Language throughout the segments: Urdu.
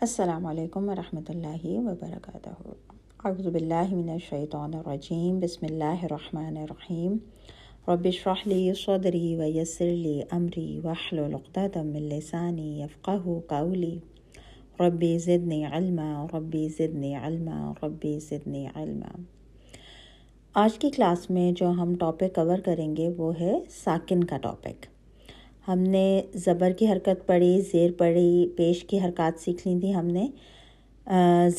السلام علیکم ورحمۃ اللہ وبرکاتہ۔ اعوذ باللہ من الشیطان الرجیم، بسم اللہ الرحمن الرحیم۔ رب اشرح لی صدری ویسر لی امری واحلل عقدۃ من لسانی یفقہوا قولی۔ ربی زدنی علما ربی زدنی علما ربی زدنی علما۔ آج کی کلاس میں جو ہم ٹاپک کور کریں گے وہ ہے ساکن کا ٹاپک۔ ہم نے زبر کی حرکت پڑھی، زیر پڑھی، پیش کی حرکات سیکھ لی تھی ہم نے۔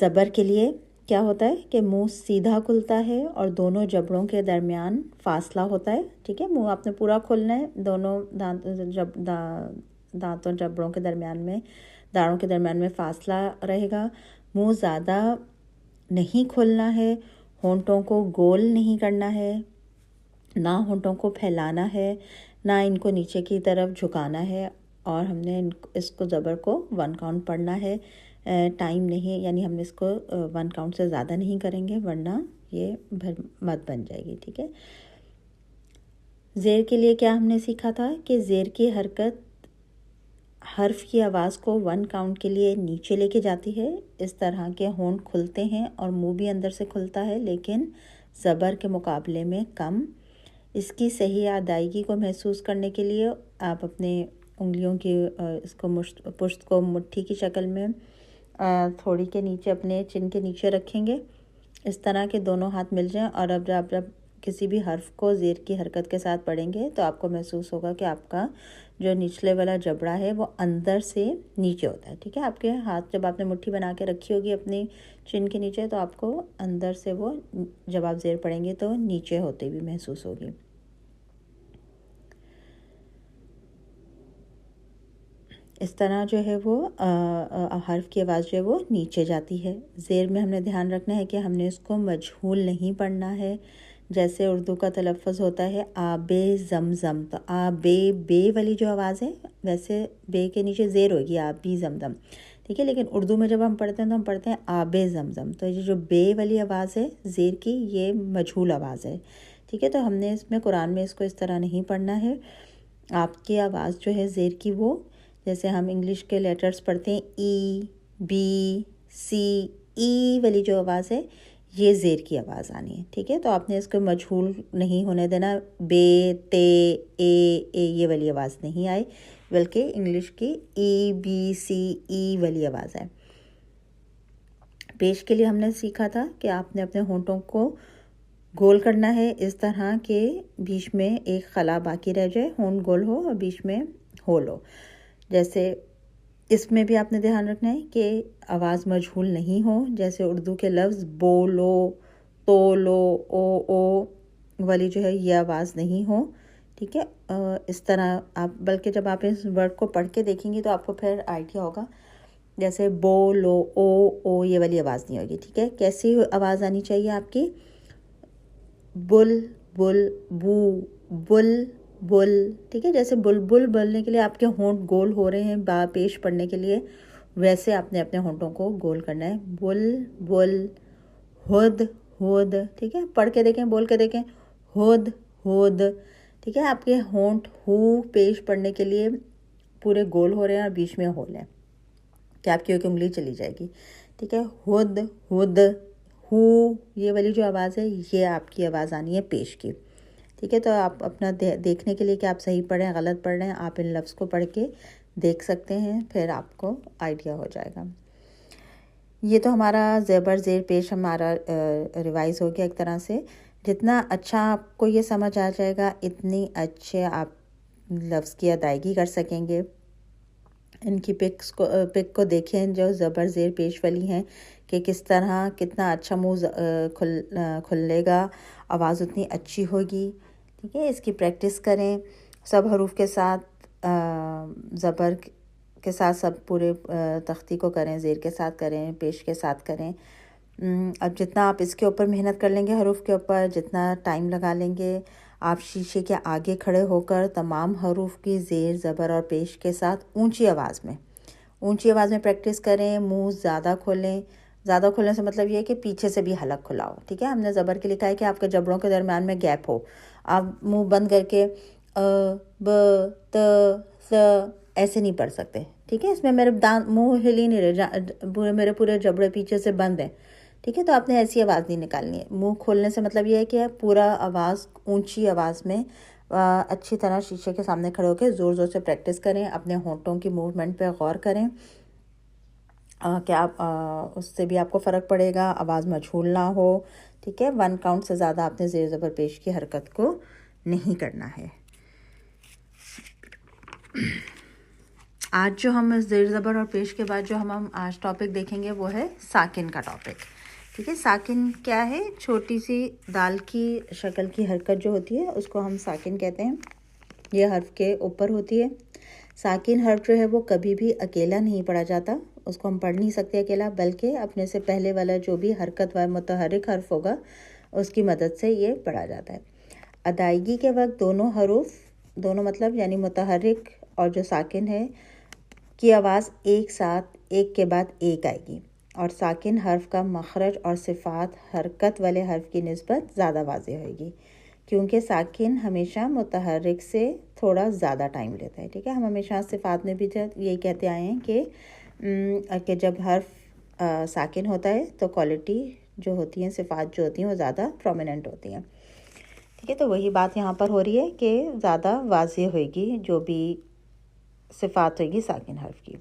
زبر کے لیے کیا ہوتا ہے کہ منہ سیدھا کھلتا ہے اور دونوں جبڑوں کے درمیان فاصلہ ہوتا ہے، ٹھیک ہے۔ منہ آپ نے پورا کھولنا ہے، دونوں دانتوں جبڑوں کے درمیان میں، داڑھوں کے درمیان میں فاصلہ رہے گا۔ منہ زیادہ نہیں کھولنا ہے، ہونٹوں کو گول نہیں کرنا ہے، نہ ہونٹوں کو پھیلانا ہے، نہ ان کو نیچے کی طرف جھکانا ہے، اور ہم نے اس کو زبر کو 1 کاؤنٹ پڑھنا ہے۔ ٹائم نہیں، یعنی ہم نے اس کو 1 کاؤنٹ سے زیادہ نہیں کریں گے ورنہ یہ مد بن جائے گی، ٹھیک ہے۔ زیر کے لیے کیا ہم نے سیکھا تھا کہ زیر کی حرکت حرف کی آواز کو 1 کاؤنٹ کے لیے نیچے لے کے جاتی ہے۔ اس طرح کے ہونٹ کھلتے ہیں اور منہ بھی اندر سے کھلتا ہے، لیکن زبر کے مقابلے میں کم۔ اس کی صحیح ادائیگی کو محسوس کرنے کے لیے آپ اپنے انگلیوں کی اس کو پشت کو مٹھی کی شکل میں تھوڑی کے نیچے، اپنے چن کے نیچے رکھیں گے، اس طرح کے دونوں ہاتھ مل جائیں، اور اب جب کسی بھی حرف کو زیر کی حرکت کے ساتھ پڑھیں گے تو آپ کو محسوس ہوگا کہ آپ کا جو نچلے والا جبڑا ہے وہ اندر سے نیچے ہوتا ہے، ٹھیک ہے۔ آپ کے ہاتھ جب آپ نے مٹھی بنا کے رکھی ہوگی اپنی چن کے نیچے تو آپ کو اندر سے وہ جب آپ زیر پڑھیں گے تو نیچے ہوتے بھی محسوس ہوگی۔ اس طرح جو ہے وہ حرف کی آواز جو ہے وہ نیچے جاتی ہے۔ زیر میں ہم نے دھیان رکھنا ہے کہ ہم نے اس کو مجہول نہیں پڑھنا ہے۔ جیسے اردو کا تلفظ ہوتا ہے آب زمزم، تو بے والی جو آواز ہے ویسے بے کے نیچے زیر ہوگی آبی زمزم، ٹھیک ہے۔ لیکن اردو میں جب ہم پڑھتے ہیں تو ہم پڑھتے ہیں آب زمزم، تو یہ جو بے والی آواز ہے زیر کی، یہ مجہول آواز ہے، ٹھیک ہے۔ تو ہم نے اس میں قرآن میں اس کو اس طرح نہیں پڑھنا ہے۔ آپ کی آواز جو ہے زیر کی، وہ جیسے ہم انگلش کے لیٹرز پڑھتے ہیں ای، بی، سی، ای والی جو آواز ہے یہ زیر کی آواز آنی ہے، ٹھیک ہے۔ تو آپ نے اس کو مجہول نہیں ہونے دینا، بے، تے، اے یہ والی آواز نہیں آئے، بلکہ انگلش کی ای، بی، سی، ای والی آواز ہے۔ پیش کے لیے ہم نے سیکھا تھا کہ آپ نے اپنے ہونٹوں کو گول کرنا ہے اس طرح کہ بیچ میں ایک خلا باقی رہ جائے، ہونٹ گول ہو اور بیچ میں ہول ہو۔ جیسے اس میں بھی آپ نے دھیان رکھنا ہے کہ آواز مجہول نہیں ہو، جیسے اردو کے لفظ بولو، تولو، او والی جو ہے یہ آواز نہیں ہو، ٹھیک ہے۔ اس طرح آپ بلکہ جب آپ اس ورڈ کو پڑھ کے دیکھیں گی تو آپ کو پھر آئیڈیا ہوگا، جیسے بولو، او یہ والی آواز نہیں ہوگی، ٹھیک ہے۔ کیسی آواز آنی چاہیے آپ کی؟ بل بل، بو بل بل، ٹھیک ہے۔ جیسے بلبل بولنے کے لیے آپ کے ہونٹ گول ہو رہے ہیں با پیش پڑھنے کے لیے، ویسے آپ نے اپنے ہونٹوں کو گول کرنا ہے۔ بل بل، ہد ہد، ٹھیک ہے۔ پڑھ کے دیکھیں، بول کے دیکھیں، ہد ہد، ٹھیک ہے۔ آپ کے ہونٹ ہو پیش پڑھنے کے لیے پورے گول ہو رہے ہیں اور بیچ میں ہول ہے کہ آپ کی ایک انگلی چلی جائے گی، ٹھیک ہے۔ ہد ہد، ہو یہ والی جو آواز ہے یہ آپ کی آواز آنی ہے پیش کی، ٹھیک ہے۔ تو آپ اپنا دیکھنے کے لیے کہ آپ صحیح پڑھ رہے ہیں غلط پڑھ رہے ہیں، آپ ان لفظ کو پڑھ کے دیکھ سکتے ہیں، پھر آپ کو آئیڈیا ہو جائے گا۔ یہ تو ہمارا زبر زیر پیش ہمارا ریوائز ہو گیا ایک طرح سے۔ جتنا اچھا آپ کو یہ سمجھ آ جائے گا اتنی اچھے آپ لفظ کی ادائیگی کر سکیں گے۔ ان کی پک کو دیکھیں جو زبر زیر پیش والی ہیں کہ کس طرح کتنا اچھا منہ کھلے گا، آواز اتنی اچھی ہوگی، ٹھیک ہے۔ اس کی پریکٹس کریں سب حروف کے ساتھ، زبر کے ساتھ سب پورے تختی کو کریں، زیر کے ساتھ کریں، پیش کے ساتھ کریں۔ اب جتنا آپ اس کے اوپر محنت کر لیں گے حروف کے اوپر، جتنا ٹائم لگا لیں گے، آپ شیشے کے آگے کھڑے ہو کر تمام حروف کی زیر، زبر اور پیش کے ساتھ اونچی آواز میں پریکٹس کریں۔ منہ زیادہ کھولیں، زیادہ کھولنے سے مطلب یہ ہے کہ پیچھے سے بھی حلق کھلا ہو، ٹھیک ہے۔ ہم نے زبر کے لکھا ہے کہ آپ کے جبڑوں کے درمیان میں گیپ ہو، آپ منہ بند کر کے ب ت ث ایسے نہیں پڑھ سکتے، ٹھیک ہے. اس میں میرے منہ ہل ہی نہیں رہے, میرے پورے جبڑے پیچھے سے بند ہیں. ٹھیک ہے, تو آپ نے ایسی آواز نہیں نکالنی ہے. منہ کھولنے سے مطلب یہ ہے کہ پورا آواز اونچی آواز میں اچھی طرح شیشے کے سامنے کھڑے ہو کے زور زور سے پریکٹس کریں. اپنے ہونٹوں کی موومنٹ پہ غور کریں کہ آپ اس سے بھی آپ کو فرق پڑے گا. آواز مجھول نہ ہو. ٹھیک ہے, 1 کاؤنٹ سے زیادہ آپ نے زیر زبر پیش کی حرکت کو نہیں کرنا ہے. آج جو ہم زیر زبر اور پیش کے بعد جو ہم آج ٹاپک دیکھیں گے وہ ہے ساکن کا ٹاپک. ٹھیک ہے, ساکن کیا ہے؟ چھوٹی سی دال کی شکل کی حرکت جو ہوتی ہے اس کو ہم ساکن کہتے ہیں. یہ حرف کے اوپر ہوتی ہے. ساکن حرف جو ہے وہ کبھی بھی اکیلا نہیں پڑھا جاتا. اس کو ہم پڑھ نہیں سکتے اکیلا, بلکہ اپنے سے پہلے والا جو بھی حرکت و متحرک حرف ہوگا اس کی مدد سے یہ پڑھا جاتا ہے. ادائیگی کے وقت دونوں حروف, دونوں مطلب یعنی متحرک اور جو ساکن ہے کی آواز ایک ساتھ ایک کے بعد ایک آئے گی, اور ساکن حرف کا مخرج اور صفات حرکت والے حرف کی نسبت زیادہ واضح ہوئے گی, کیونکہ ساکن ہمیشہ متحرک سے تھوڑا زیادہ ٹائم لیتا ہے. ٹھیک ہے, ہم ہمیشہ صفات میں بھی یہی کہتے آئے ہیں کہ جب حرف ساکن ہوتا ہے تو کوالٹی جو ہوتی ہیں, صفات جو ہوتی ہیں وہ زیادہ پرومیننٹ ہوتی ہیں. ٹھیک ہے, تو وہی بات یہاں پر ہو رہی ہے کہ زیادہ واضح ہوئے گی جو بھی صفات ہوئے گی ساکن حرف کی.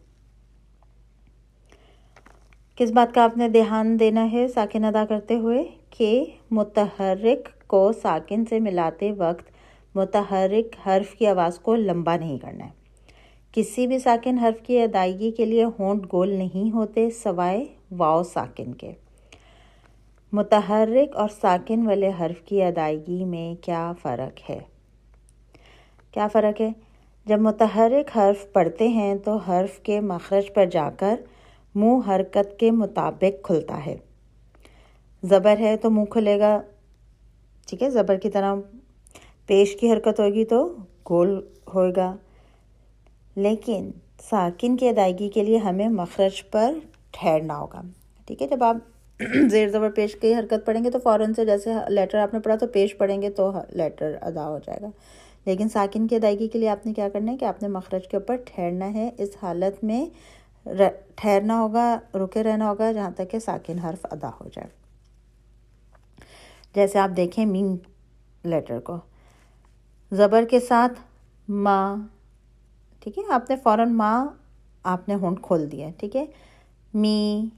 کس بات کا آپ نے دھیان دینا ہے ساکن ادا کرتے ہوئے؟ کہ متحرک کو ساکن سے ملاتے وقت متحرک حرف کی آواز کو لمبا نہیں کرنا ہے. کسی بھی ساکن حرف کی ادائیگی کے لیے ہونٹ گول نہیں ہوتے سوائے واو ساکن کے. متحرک اور ساکن والے حرف کی ادائیگی میں کیا فرق ہے؟ کیا فرق ہے؟ جب متحرک حرف پڑھتے ہیں تو حرف کے مخرج پر جا کر منہ حرکت کے مطابق کھلتا ہے. زبر ہے تو منہ کھلے گا. ٹھیک ہے, زبر کی طرح پیش کی حرکت ہوگی تو گول ہوگا. لیکن ساکن کی ادائیگی کے لیے ہمیں مخرج پر ٹھہرنا ہوگا. ٹھیک ہے, جب آپ زیر زبر پیش کی حرکت پڑھیں گے تو فوراً سے جیسے لیٹر آپ نے پڑھا تو پیش پڑھیں گے تو لیٹر ادا ہو جائے گا. لیکن ساکن کی ادائیگی کے لیے آپ نے کیا کرنا ہے کہ آپ نے مخرج کے اوپر ٹھہرنا ہے. اس حالت میں ٹھہرنا ہوگا, رکے رہنا ہوگا جہاں تک کہ ساکن حرف ادا ہو جائے. جیسے آپ دیکھیں میم لیٹر کو زبر کے ساتھ ما. ٹھیک ہے, آپ نے فوراً ما آپ نے ہونٹ کھول دیا. ٹھیک ہے, می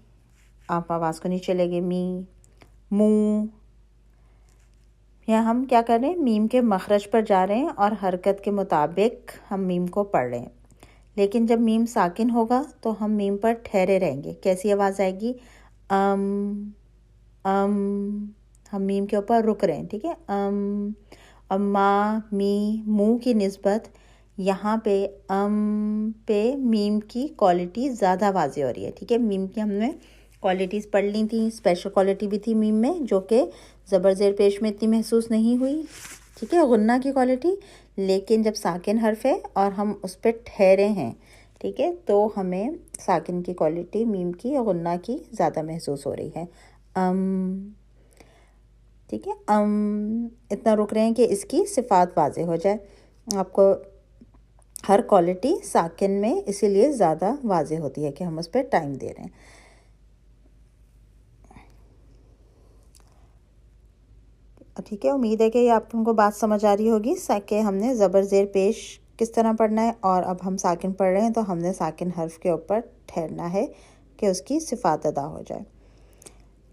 آپ آواز کو نیچے لے گے, می. مو, یا ہم کیا کر رہے ہیں, میم کے مخرج پر جا رہے ہیں اور حرکت کے مطابق ہم میم کو پڑھ رہے ہیں. لیکن جب میم ساکن ہوگا تو ہم میم پر ٹھہرے رہیں گے. کیسی آواز آئے گی؟ ہم میم کے اوپر رک رہے ہیں. ٹھیک ہے, ما, می, مو کی نسبت یہاں پہ میم کی کوالٹی زیادہ واضح ہو رہی ہے. ٹھیک ہے, میم کی ہم نے کوالٹیز پڑھ لی تھیں. اسپیشل کوالٹی بھی تھی میم میں جو کہ زبر زیر پیش میں اتنی محسوس نہیں ہوئی. ٹھیک ہے, غنہ کی کوالٹی. لیکن جب ساکن حرف ہے اور ہم اس پہ ٹھہرے ہیں, ٹھیک ہے, تو ہمیں ساکن کی کوالٹی میم کی اور غنہ کی زیادہ محسوس ہو رہی ہے. ٹھیک ہے, اتنا رک رہے ہیں کہ اس کی صفات واضح ہو جائے. آپ کو ہر کوالٹی ساکن میں اسی لیے زیادہ واضح ہوتی ہے کہ ہم اس پہ ٹائم دے رہے ہیں. ٹھیک ہے, امید ہے کہ یہ آپ کو بات سمجھ آ رہی ہوگی کہ ہم نے زبر زیر پیش کس طرح پڑھنا ہے, اور اب ہم ساکن پڑھ رہے ہیں تو ہم نے ساکن حرف کے اوپر ٹھہرنا ہے کہ اس کی صفات ادا ہو جائے.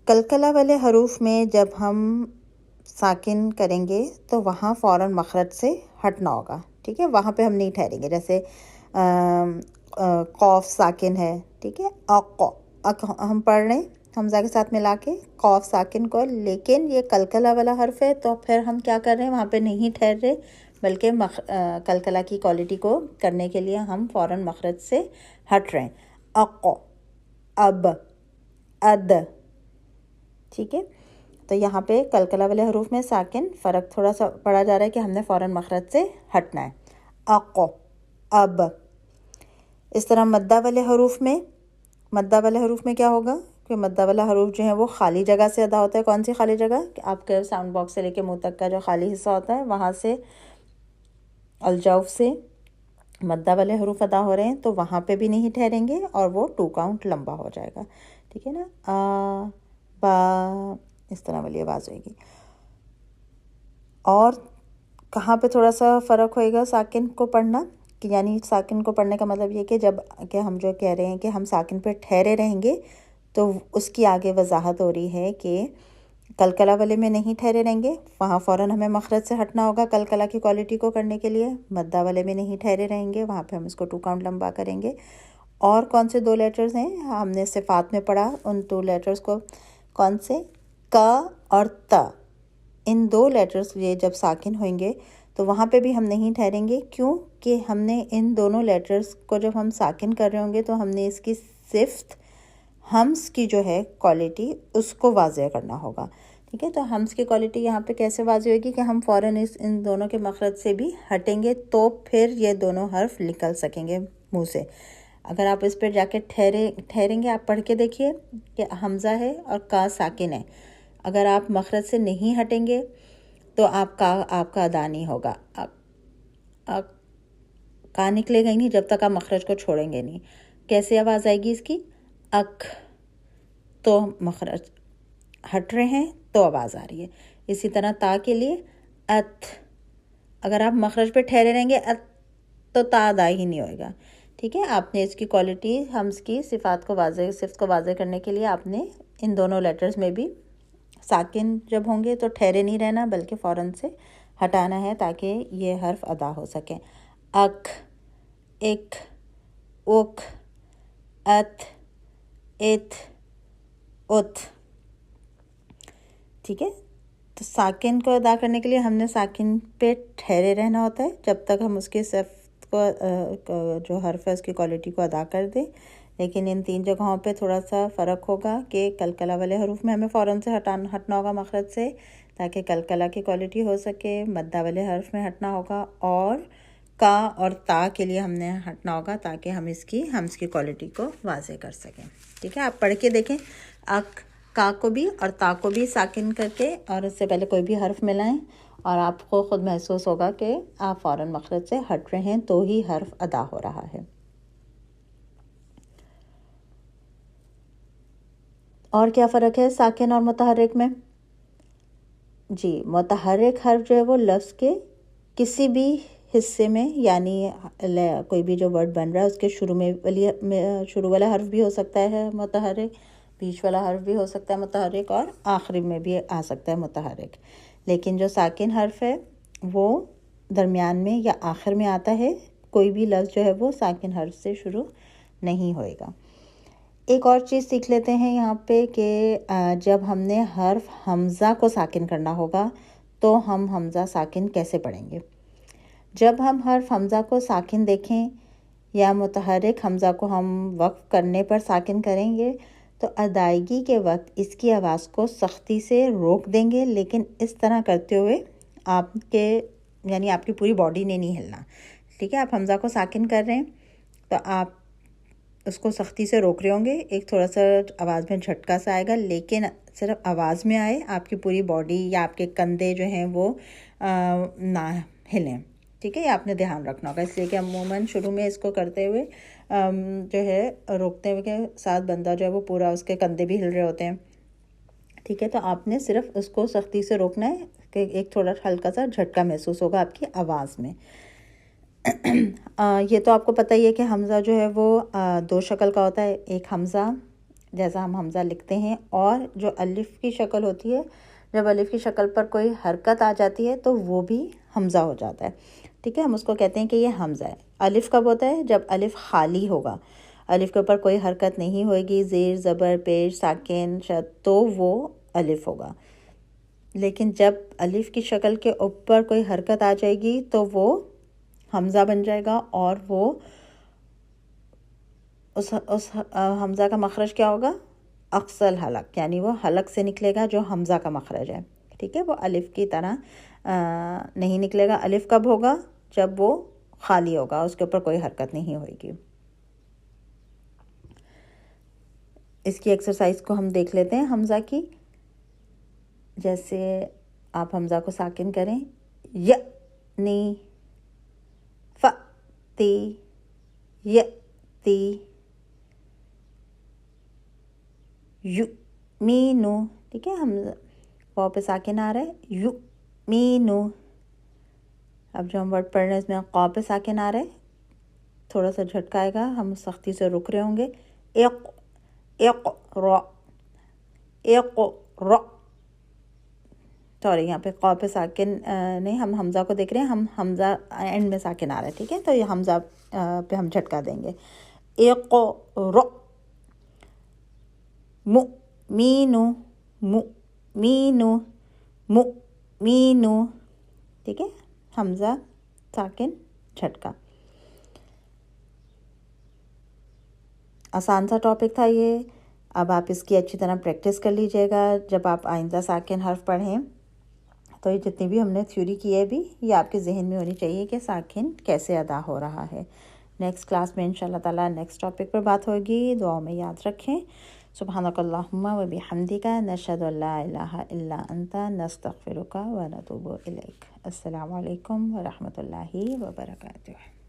کلکلہ والے حروف میں جب ہم ساکن کریں گے تو وہاں فوراً مخرج سے ہٹنا ہوگا. ٹھیک ہے, وہاں پہ ہم نہیں ٹھہریں گے. جیسے قوف ساکن ہے. ٹھیک ہے, ہم پڑھ رہے ہیں حمزہ کے ساتھ ملا کے قوف ساکن کو, لیکن یہ کلکلہ والا حرف ہے تو پھر ہم کیا کر رہے ہیں, وہاں پہ نہیں ٹھہر رہے, بلکہ کلکلہ کی کوالٹی کو کرنے کے لیے ہم فوراً مخرج سے ہٹ رہے ہیں. اب, اد. ٹھیک ہے, تو یہاں پہ کلکلہ والے حروف میں ساکن فرق تھوڑا سا پڑا جا رہا ہے کہ ہم نے فوراً مخرج سے ہٹنا ہے. اب. اس طرح مدہ والے حروف میں کیا ہوگا کہ مدہ والا حروف جو ہیں وہ خالی جگہ سے ادا ہوتا ہے. کون سی خالی جگہ؟ آپ کے ساؤنڈ باکس سے لے کے منہ تک کا جو خالی حصہ ہوتا ہے وہاں سے, الجوف سے مدہ والے حروف ادا ہو رہے ہیں تو وہاں پہ بھی نہیں ٹھہریں گے اور وہ 2 کاؤنٹ لمبا ہو جائے گا، ٹھیک ہے نا. با اس طرح والی آواز ہوئے گی. اور کہاں پہ تھوڑا سا فرق ہوئے گا ساکن کو پڑھنا، کہ یعنی ساکن کو پڑھنے کا مطلب یہ کہ جب کہ ہم جو کہہ رہے ہیں کہ ہم ساکن پہ ٹھہرے رہیں گے تو اس کی آگے وضاحت ہو رہی ہے کہ کلکلا والے میں نہیں ٹھہرے رہیں گے، وہاں فوراً ہمیں مخرج سے ہٹنا ہوگا کلکلا کی کوالٹی کو کرنے کے لیے. مدہ والے میں نہیں ٹھہرے رہیں گے، وہاں پہ ہم اس کو 2 کاؤنٹ لمبا کریں گے. اور کون سے 2 لیٹرز ہیں ہم نے صفات میں پڑھا، ان 2 لیٹرز کو کون سے؟ کا اور تا. ان 2 لیٹرز یہ جب ساکن ہوئیں گے تو وہاں پہ بھی ہم نہیں ٹھہریں گے. کیوں کہ ہم نے ان دونوں لیٹرز کو جب ہم ساکن کر رہے ہوں گے تو ہم نے اس کی صفت ہمس کی جو ہے کوالٹی اس کو واضح کرنا ہوگا، ٹھیک ہے. تو ہمس کی کوالٹی یہاں پہ کیسے واضح ہوگی کہ ہم فوراً ان دونوں کے مخرج سے بھی ہٹیں گے تو پھر یہ دونوں حرف نکل سکیں گے منہ سے. اگر آپ اس پہ جا کے ٹھہریں گے، آپ پڑھ کے دیکھیے کہ حمزہ ہے اور کا ساکن ہے. اگر آپ مخرج سے نہیں ہٹیں گے تو آپ کا ادا نہیں ہوگا، کا نکلے گا ہی نہیں جب تک آپ مخرج کو چھوڑیں گے نہیں. کیسے آواز آئے گی اس کی؟ اک، تو مخرج ہٹ رہے ہیں تو آواز آ رہی ہے. اسی طرح تا کے لیے ات، اگر آپ مخرج پہ ٹھہرے رہیں گے ات تو تا ادا ہی نہیں ہوئے گا، ٹھیک ہے. آپ نے اس کی کوالٹی ہمس کی صفت کو واضح کرنے کے لیے آپ نے ان دونوں لیٹرز میں بھی ساکن جب ہوں گے تو ٹھہرے نہیں رہنا بلکہ فوراً سے ہٹانا ہے تاکہ یہ حرف ادا ہو سکیں. اک، اک، اک، ات، ات، ات، ٹھیک ہے. تو ساکن کو ادا کرنے کے لیے ہم نے ساکن پہ ٹھہرے رہنا ہوتا ہے جب تک ہم اس کی صفت کو جو حرف ہے اس کی کوالٹی کو ادا کر دیں. لیکن ان 3 جگہوں پہ تھوڑا سا فرق ہوگا کہ کلکلا والے حروف میں ہمیں فوراً سے ہٹنا ہوگا مخرج سے تاکہ کلکلا کی کوالٹی ہو سکے. مدہ والے حرف میں ہٹنا ہوگا اور کا اور تا کے لیے ہم نے ہٹنا ہوگا تاکہ ہم ہمس کی کوالٹی کو واضح کر سکیں، ٹھیک ہے. آپ پڑھ کے دیکھیں، اک، کا کو بھی اور تا کو بھی ساکن کر کے اور اس سے پہلے کوئی بھی حرف ملائیں اور آپ کو خود محسوس ہوگا کہ آپ فوراً مخرج سے ہٹ رہے ہیں تو ہی حرف ادا ہو رہا ہے. اور کیا فرق ہے ساکن اور متحرک میں؟ جی، متحرک حرف جو ہے وہ لفظ کے کسی بھی حصے میں، یعنی کوئی بھی جو ورڈ بن رہا ہے اس کے شروع والا حرف بھی ہو سکتا ہے متحرک، بیچ والا حرف بھی ہو سکتا ہے متحرک اور آخری میں بھی آ سکتا ہے متحرک. لیکن جو ساکن حرف ہے وہ درمیان میں یا آخر میں آتا ہے. کوئی بھی لفظ جو ہے وہ ساکن حرف سے شروع نہیں ہوئے گا. ایک اور چیز سیکھ لیتے ہیں یہاں پہ کہ جب ہم نے حرف حمزہ کو ساکن کرنا ہوگا تو ہم حمزہ ساکن کیسے پڑھیں گے. جب ہم حرف حمزہ کو ساکن دیکھیں یا متحرک حمزہ کو ہم وقف کرنے پر ساکن کریں گے تو ادائیگی کے وقت اس کی آواز کو سختی سے روک دیں گے، لیکن اس طرح کرتے ہوئے آپ کی پوری باڈی نے نہیں ہلنا، ٹھیک ہے. آپ حمزہ کو ساکن کر رہے ہیں تو آپ اس کو سختی سے روک رہے ہوں گے، ایک تھوڑا سا آواز میں جھٹکا سا آئے گا، لیکن صرف آواز میں آئے، آپ کی پوری باڈی یا آپ کے کندھے جو ہیں وہ نہ ہلیں، ٹھیک ہے. یہ آپ نے دھیان رکھنا ہوگا، اس لیے کہ عموماً شروع میں اس کو کرتے ہوئے جو ہے روکتے ہوئے کے ساتھ بندہ جو ہے وہ پورا اس کے کندھے بھی ہل رہے ہوتے ہیں، ٹھیک ہے. تو آپ نے صرف اس کو سختی سے روکنا ہے کہ ایک تھوڑا ہلکا سا جھٹکا محسوس ہوگا آپ کی آواز میں. یہ تو آپ کو پتہ ہی ہے کہ حمزہ جو ہے وہ 2 شکل کا ہوتا ہے. ایک حمزہ جیسا ہم حمزہ لکھتے ہیں، اور جو الف کی شکل ہوتی ہے، جب الف کی شکل پر کوئی حرکت آ جاتی ہے تو وہ بھی حمزہ ہو جاتا ہے، ٹھیک ہے. ہم اس کو کہتے ہیں کہ یہ حمزہ ہے. الف کب ہوتا ہے؟ جب الف خالی ہوگا، الف کے اوپر کوئی حرکت نہیں ہوئے گی، زیر زبر پیش ساکن شد، تو وہ الف ہوگا. لیکن جب الف کی شکل کے اوپر کوئی حرکت آ جائے گی تو وہ حمزہ بن جائے گا، اور وہ اس حمزہ کا مخرج کیا ہوگا؟ اقصل حلق، یعنی وہ حلق سے نکلے گا جو حمزہ کا مخرج ہے، ٹھیک ہے. وہ الف کی طرح نہیں نکلے گا. الف کب ہوگا؟ جب وہ خالی ہوگا، اس کے اوپر کوئی حرکت نہیں ہوئے گی. اس کی ایکسرسائز کو ہم دیکھ لیتے ہیں حمزہ کی. جیسے آپ حمزہ کو ساکن کریں، ی نی ف یأتی یؤمنو، ٹھیک ہے، ہم واو پہ ساکن آ رہا ہے، یؤمنو. اب جو ہم ورڈ پڑھ رہے ہیں اس میں قاف پہ ساکن آ رہا ہے، تھوڑا سا جھٹکا آئے گا، ہم سختی سے رک رہے ہوں گے. اقرأ اقرأ، سوری یہاں پہ قاف پہ ساکن نہیں، ہم حمزہ کو دیکھ رہے ہیں، ہم حمزہ اینڈ میں ساکن آ رہا ہے، ٹھیک ہے، تو یہ حمزہ پہ ہم جھٹکا دیں گے. اقرأ مؤمنو مؤمنو مؤمنو، ٹھیک ہے، حمزہ ساکن جھٹکا. آسان سا ٹاپک تھا یہ. اب آپ اس کی اچھی طرح پریکٹس کر لیجئے گا جب آپ آئندہ ساکن حرف پڑھیں. تو یہ جتنی بھی ہم نے تھیوری کی ہے بھی، یہ آپ کے ذہن میں ہونی چاہیے کہ ساکن کیسے ادا ہو رہا ہے. نیکسٹ کلاس میں انشاءاللہ تعالیٰ نیکسٹ ٹاپک پر بات ہوگی. دعاؤں میں یاد رکھیں. سبحانک اللہم و بحمدک، نشہد ان لا الہ الا انت، نستغفرک و نتوب الیک. السلام علیکم ورحمۃ اللہ وبرکاتہ.